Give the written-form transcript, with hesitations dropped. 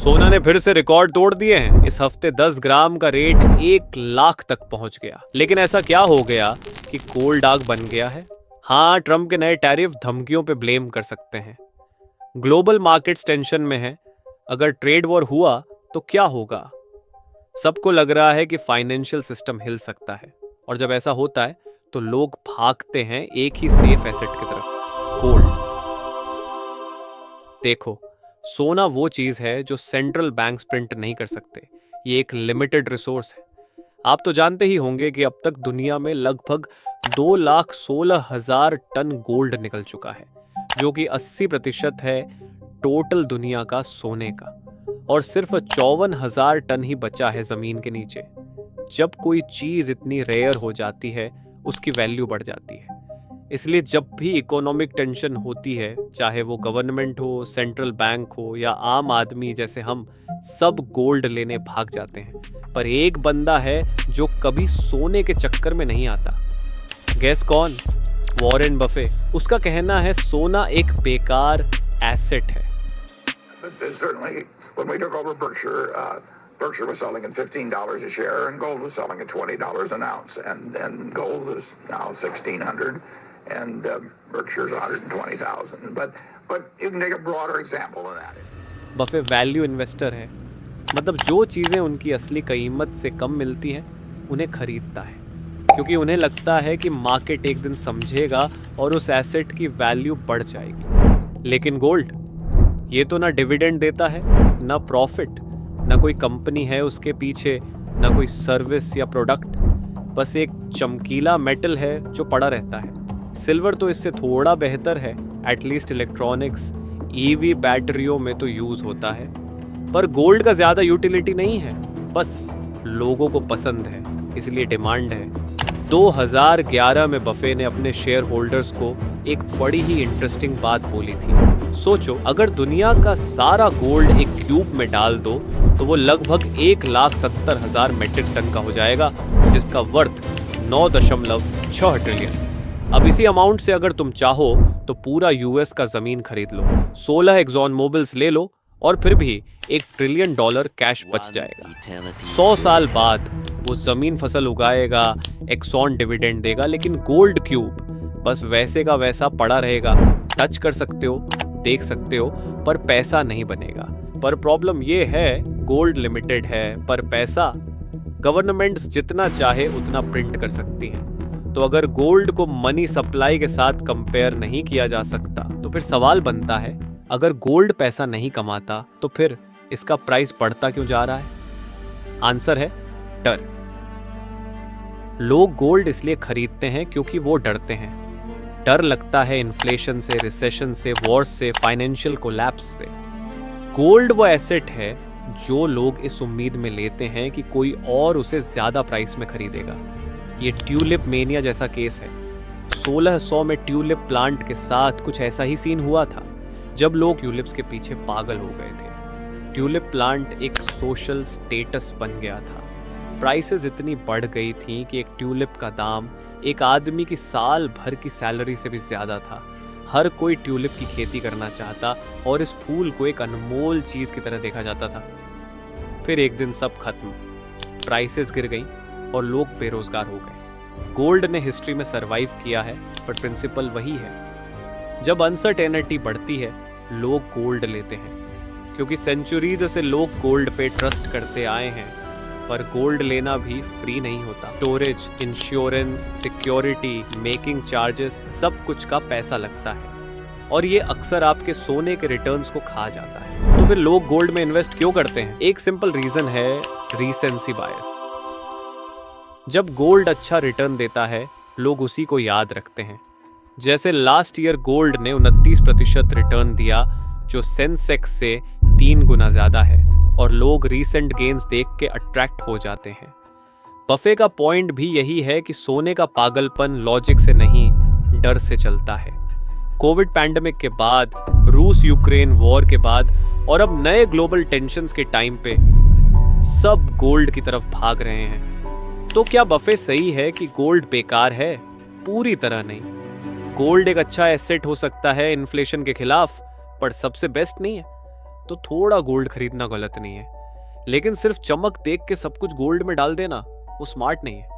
सोना ने फिर से रिकॉर्ड तोड़ दिए हैं। इस हफ्ते 10 ग्राम का रेट 1 लाख तक पहुंच गया। लेकिन ऐसा क्या हो गया कि गोल्ड आग बन गया है? हाँ, ट्रम्प के नए टैरिफ धमकियों पे ब्लेम कर सकते हैं। ग्लोबल मार्केट्स टेंशन में है। अगर ट्रेड वॉर हुआ तो क्या होगा? सबको लग रहा है कि फाइनेंशियल सिस्टम हिल सकता है, और जब ऐसा होता है तो लोग भागते हैं एक ही सेफ एसेट की तरफ, गोल्ड। देखो, सोना वो चीज है जो सेंट्रल बैंक्स प्रिंट नहीं कर सकते। ये एक लिमिटेड रिसोर्स है। आप तो जानते ही होंगे कि अब तक दुनिया में लगभग 2,16,000 टन गोल्ड निकल चुका है, जो कि 80% है टोटल दुनिया का सोने का। और सिर्फ 54,000 टन ही बचा है जमीन के नीचे। जब कोई चीज इतनी रेयर हो जाती है, उसकी वैल्यू बढ़ जाती है। इसलिए जब भी इकोनॉमिक टेंशन होती है, चाहे वो गवर्नमेंट हो, सेंट्रल बैंक हो या आम आदमी जैसे हम, सब गोल्ड लेने भाग जाते हैं। पर एक बंदा है जो कभी सोने के चक्कर में नहीं आता। गैस कौन? Warren Buffett. उसका कहना है सोना एक बेकार एसेट है। When we took over Berkshire, Berkshire was selling at $15 a share, and gold was selling at $20 an ounce, and gold is now $1,600, and Berkshire's $120,000. But you can take a broader example of that. Buffett value investor है, मतलब जो चीजें उनकी असली कीमत से कम मिलती हैं उन्हें खरीदता है, क्योंकि उन्हें लगता है कि मार्केट एक दिन समझेगा और उस एसेट की वैल्यू बढ़ जाएगी। लेकिन गोल्ड, ये तो ना डिविडेंड देता है, ना प्रॉफिट, ना कोई कंपनी है उसके पीछे, ना कोई सर्विस या प्रोडक्ट। बस एक चमकीला मेटल है जो पड़ा रहता है। सिल्वर तो इससे थोड़ा बेहतर है, एटलीस्ट इलेक्ट्रॉनिक्स, ईवी बैटरियों में तो यूज होता है। पर गोल्ड का ज्यादा यूटिलिटी नहीं है, बस लोगों को पसंद है, इसलिए डिमांड है। 2011 में बफे ने अपने शेयर होल्डर्स को एक बड़ी ही इंटरेस्टिंग बात बोली थी। सोचो, अगर दुनिया का सारा गोल्ड एक क्यूब में डाल दो तो वो लगभग 1,70,000 मेट्रिक टन का हो जाएगा, जिसका वर्थ 9.6 ट्रिलियन। अब इसी अमाउंट से अगर तुम चाहो तो पूरा यूएस का जमीन खरीद लो, 16 एक्सॉन मोबिल्स ले लो, और फिर भी $1 ट्रिलियन कैश बच जाएगा। 100 साल बाद वो जमीन फसल उगाएगा, एक्सॉन डिविडेंड देगा, लेकिन गोल्ड क्यूब बस वैसे का वैसा पड़ा रहेगा। टच कर सकते हो, देख सकते हो, पर पैसा नहीं बनेगा। पर प्रॉब्लम ये है, गोल्ड लिमिटेड है, पर पैसा गवर्नमेंट्स जितना चाहे उतना प्रिंट कर सकती हैं। तो अगर गोल्ड को मनी सप्लाई के साथ कंपेयर नहीं किया जा सकता, तो फिर सवाल बनता है, अगर गोल्ड पैसा नहीं कमाता तो फिर इसका प्राइस बढ़ता क्यों जा रहा है? आंसर है डर। लोग गोल्ड इसलिए खरीदते हैं क्योंकि वो डरते हैं। डर लगता है इन्फ्लेशन से, रिसेशन से, वॉर्स से, फाइनेंशियल कोलैप्स से। गोल्ड वो एसेट है जो लोग इस उम्मीद में लेते हैं कि कोई और उसे ज्यादा प्राइस में खरीदेगा। ये ट्यूलिप मेनिया जैसा केस है। 1600 में ट्यूलिप प्लांट के साथ कुछ ऐसा ही सीन हुआ था, जब लोग ट्यूलिप्स के पीछे पागल हो गए थे। ट्यूलिप प्लांट एक सोशल स्टेटस बन गया था। प्राइसेस इतनी बढ़ गई थी कि एक ट्यूलिप का दाम एक आदमी की साल भर की सैलरी से भी ज्यादा था। हर कोई ट्यूलिप की खेती करना चाहता और इस फूल को एक अनमोल चीज की तरह देखा जाता था। फिर एक दिन सब खत्म, प्राइसेस गिर गई और लोग बेरोजगार हो गए। गोल्ड ने हिस्ट्री में सरवाइव किया है, पर प्रिंसिपल वही है। जब अनसर्टेनिटी बढ़ती है, लोग गोल्ड लेते हैं, क्योंकि सेंचुरीज से लोग गोल्ड पे ट्रस्ट करते आए हैं। पर गोल्ड लेना भी फ्री नहीं होता। Storage, insurance, security, making charges, सब कुछ का पैसा लगता है, और ये अक्सर आपके सोने के रिटर्न्स को खा जाता है। तो फिर लोग गोल्ड में इन्वेस्ट क्यों करते हैं? एक सिंपल रीजन है, रीसेंसी बायस। जब गोल्ड अच्छा रिटर्न देता है, लोग उसी को याद रखते हैं। जैसे लास्ट ईयर गोल्ड ने 29% रिटर्न दिया, जो सेंसेक्स से 3 गुना ज्यादा है, और लोग रीसेंट गेन्स देख के अट्रैक्ट हो जाते हैं। बफे का पॉइंट भी यही है कि सोने का पागलपन लॉजिक से नहीं, डर से चलता है। कोविड पैंडेमिक के बाद, रूस यूक्रेन वॉर के बाद, और अब नए ग्लोबल टेंशन्स के टाइम पे सब गोल्ड की तरफ भाग रहे हैं। तो क्या बफे सही है कि गोल्ड बेकार है? पूरी तरह नहीं। गोल्ड एक अच्छा एसेट हो सकता है इन्फ्लेशन के खिलाफ, पर सबसे बेस्ट नहीं है। तो थोड़ा गोल्ड खरीदना गलत नहीं है, लेकिन सिर्फ चमक देख के सब कुछ गोल्ड में डाल देना वो स्मार्ट नहीं है।